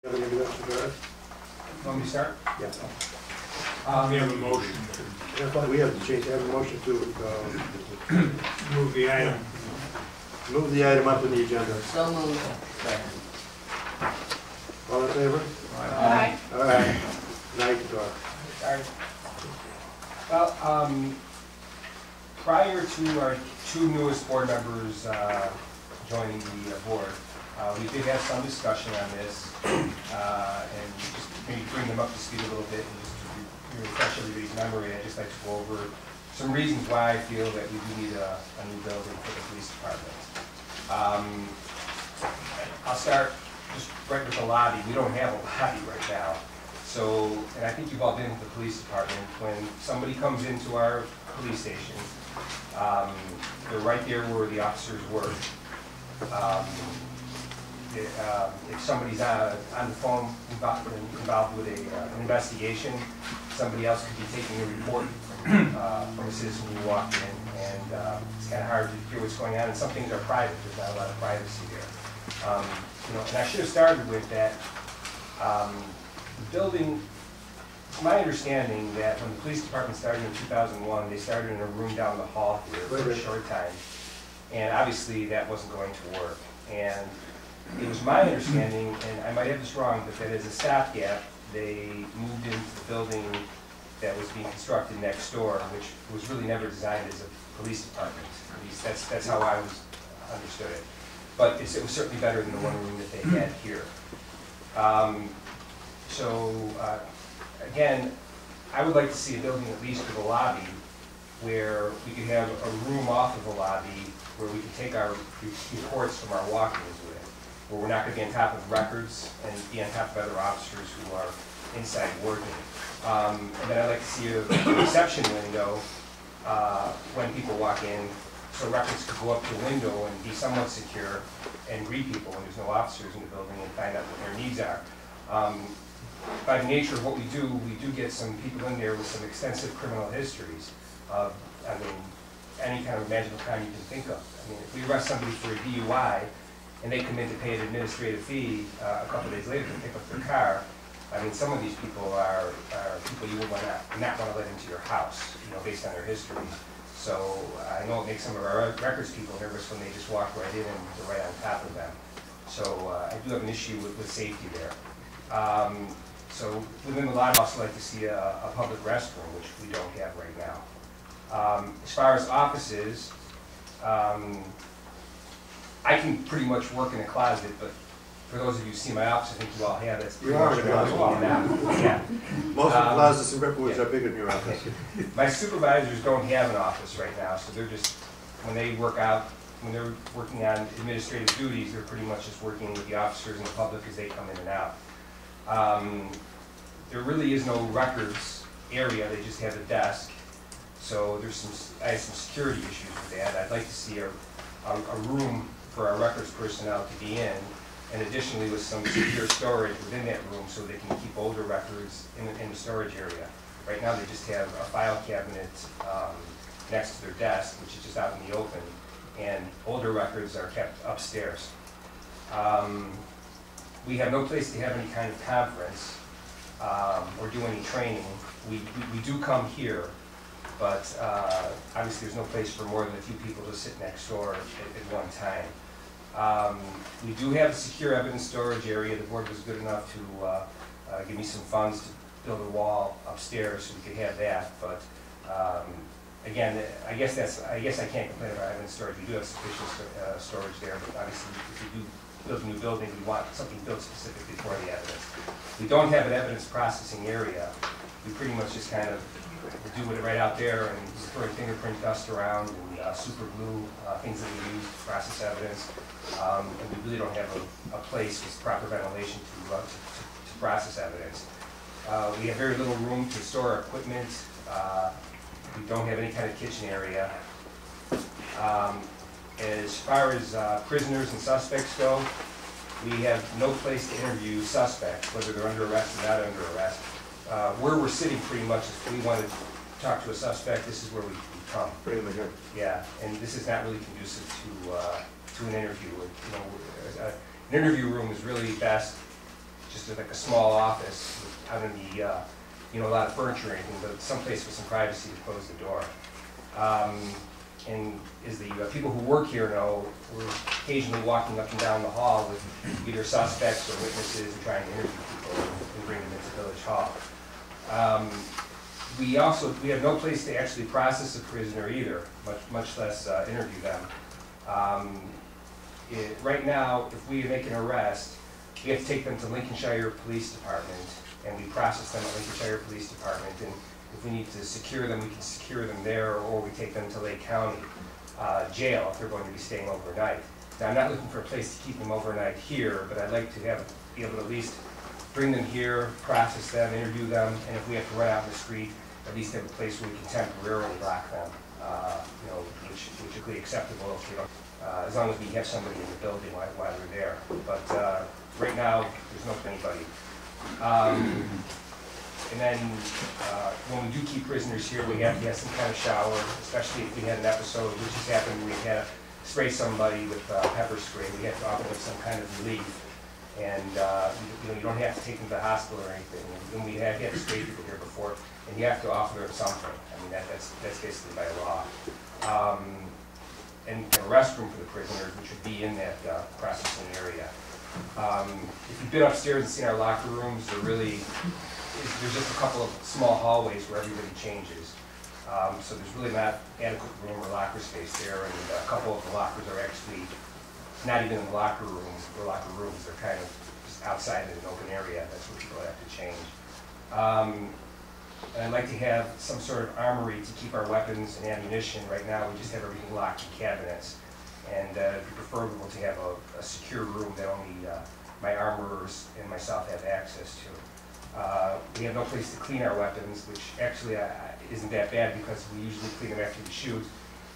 Have any introduction to that? Want me to start? Yeah. We have a motion We have to change, have a motion to to move the item. move the item up in the agenda. So moved. All in favor? Aye. All right. Now you can talk. Sorry. Well, prior to our two newest board members joining the board, we did have some discussion on this, and just maybe bring them up to speed a little bit and just to refresh everybody's memory. I'd just like to go over some reasons why I feel that we do need a new building for the police department. I'll start just right with the lobby. We don't have a lobby right now. So, and I think you've all been to the police department, when somebody comes into our police station, they're right there where the officers work. If somebody's on the phone involved with an investigation, somebody else could be taking a report from a citizen who walked in, and it's kind of hard to hear what's going on, and some things are private. There's not a lot of privacy there. And I should have started with that. The building, it's my understanding that when the police department started in 2001, they started in a room down the hall here for a short time. And obviously that wasn't going to work. And it was my understanding, and I might have this wrong, but that as a stopgap, they moved into the building that was being constructed next door, which was really never designed as a police department. At least that's how I understood it. But it was certainly better than the one room that they had here. Again, I would like to see a building at least for the lobby where we could have a room off of the lobby where we could take our reports from our walk-ins with, where we're not going to be on top of records and be on top of other officers who are inside working. And then I'd like to see a reception window when people walk in, so records could go up to the window and be somewhat secure and greet people when there's no officers in the building and find out what their needs are. By the nature of what we do get some people in there with some extensive criminal histories of, any kind of imaginable crime you can think of. If we arrest somebody for a DUI and they come in to pay an administrative fee a couple of days later to pick up their car, some of these people are people you would not want to let into your house, based on their history. So I know it makes some of our records people nervous when they just walk right in and they're right on top of them. So I do have an issue with safety there. So within the lobby, I'd also like to see a public restroom, which we don't have right now. As far as offices, I can pretty much work in a closet, but for those of you who see my office, I think you all have, that's pretty much what I'm talking about. Yeah. Most of the closets in Ripplewoods are bigger than your office. My supervisors don't have an office right now, so they're just, when they're working on administrative duties, they're pretty much just working with the officers and the public as they come in and out. There really is no records area, they just have a desk. So I have some security issues with that. I'd like to see a room for our records personnel to be in, and additionally with some secure storage within that room so they can keep older records in the storage area. Right now they just have a file cabinet next to their desk, which is just out in the open, and older records are kept upstairs. We have no place to have any kind of conference or do any training. We do come here, but obviously there's no place for more than a few people to sit next door at one time. We do have a secure evidence storage area. The board was good enough to give me some funds to build a wall upstairs so we could have that. But again, I guess I can't complain about evidence storage. We do have sufficient storage there, but obviously if you do build a new building, we want something built specifically for the evidence. We don't have an evidence processing area. We pretty much just kind of do it right out there and throwing fingerprint dust around and super glue, things that we use to process evidence. And we really don't have a place with proper ventilation to process evidence. We have very little room to store our equipment. We don't have any kind of kitchen area. As far as prisoners and suspects go, we have no place to interview suspects, whether they're under arrest or not under arrest. Where we're sitting pretty much, if we want to talk to a suspect, this is where we come. Bring them in here. Yeah, and this is not really conducive to an interview. An interview room is really best just like a small office out in the, you know, a lot of furniture or anything, but someplace with some privacy to close the door. And as the people who work here know, we're occasionally walking up and down the hall with either suspects or witnesses and trying to interview people and bring them into Village Hall. We have no place to actually process a prisoner either, much less interview them. Right now, if we make an arrest, we have to take them to Lincolnshire Police Department, and we process them at Lincolnshire Police Department. And if we need to secure them, we can secure them there, or we take them to Lake County Jail if they're going to be staying overnight. Now, I'm not looking for a place to keep them overnight here, but I'd like to be able to at least bring them here, process them, interview them, and if we have to run out in the street, at least have a place where we can temporarily lock them, you know, which is really acceptable if you don't, as long as we have somebody in the building while they're there. But right now, there's no anybody. And then when we do keep prisoners here, we have to have some kind of shower, especially if we had an episode, which has happened, we had to spray somebody with pepper spray. We have to offer them some kind of relief. And you know, you don't have to take them to the hospital or anything. And we have to spray people here before, and you have to offer them something. I mean, that's basically by law. And a restroom for the prisoners, which would be in that processing area. If you've been upstairs and seen our locker rooms, there's just a couple of small hallways where everybody changes. So there's really not adequate room or locker space there, and a couple of the lockers are actually not even in the locker rooms. They're kind of just outside in an open area. That's where people have to change. And I'd like to have some sort of armory to keep our weapons and ammunition. Right now, we just have everything locked in cabinets. And it'd be preferable to have a secure room that only my armorers and myself have access to. We have no place to clean our weapons, which actually isn't that bad because we usually clean them after we shoot.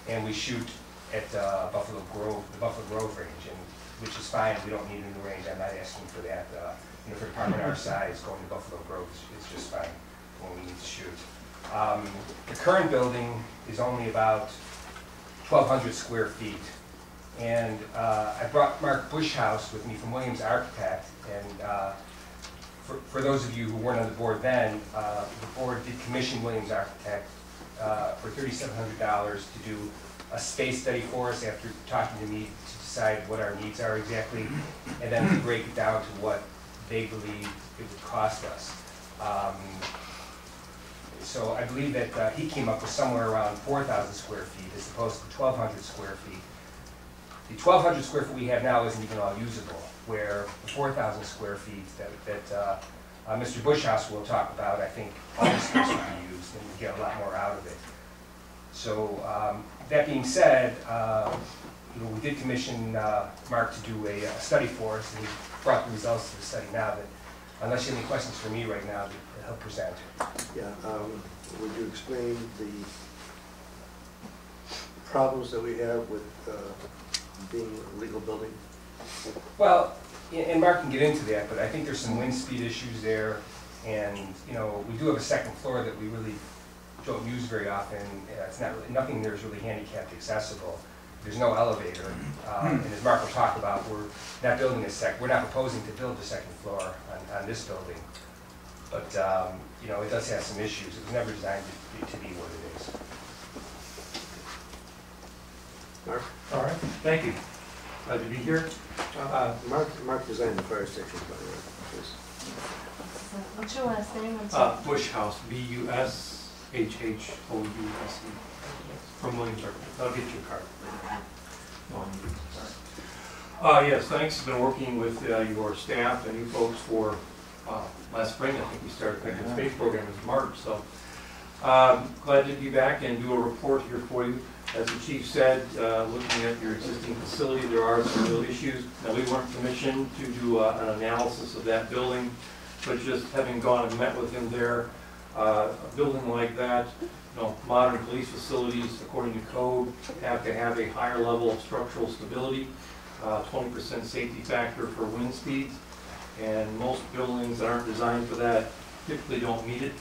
And we shoot at the Buffalo Grove range, and which is fine. We don't need a new range. I'm not asking for that. You know, for a department our size, going to Buffalo Grove is just fine when we need to shoot. The current building is only about 1,200 square feet. And I brought Mark Bushhouse with me from Williams Architect, and for those of you who weren't on the board then, the board did commission Williams Architect for $3,700 to do a space study for us after talking to me to decide what our needs are exactly, and then to break it down to what they believe it would cost us. So I believe that he came up with somewhere around 4,000 square feet as opposed to 1,200 square feet. The 1,200 square feet we have now isn't even all usable, where the 4,000 square feet that Mr. Bushhouse will talk about, I think all the space would be used and we get a lot more out of it. So that being said, you know, we did commission Mark to do a study for us, and he brought the results of the study now. That unless you have any questions for me right now, that he'll present. Yeah, would you explain the problems that we have with being a legal building? Well, and Mark can get into that, but I think there's some wind speed issues there, and you know, we do have a second floor that we really don't use very often. It's not really, nothing there is really handicapped accessible. There's no elevator, and as Mark will talk about, we're not building we're not proposing to build the second floor on this building. But you know, it does have some issues. It was never designed to be what it is. Mark? All right, thank you. Glad to be here. Mark designed the fire station, by the way. What's your last name? I'm sorry. Bushhouse, B-U-S-H-H-O-U-S-E, from Williams Architect. I'll get your card. Yes, thanks. Been working with your staff and you folks for last spring. I think we started the space program in March, so glad to be back and do a report here for you. As the chief said, looking at your existing facility, there are some real issues. Now, we weren't commissioned to do an analysis of that building, but just having gone and met with him there, a building like that, you know, modern police facilities, according to code, have to have a higher level of structural stability, 20% safety factor for wind speeds, and most buildings that aren't designed for that typically don't meet it.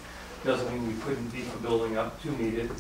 Doesn't mean we couldn't beef a building up to meet it.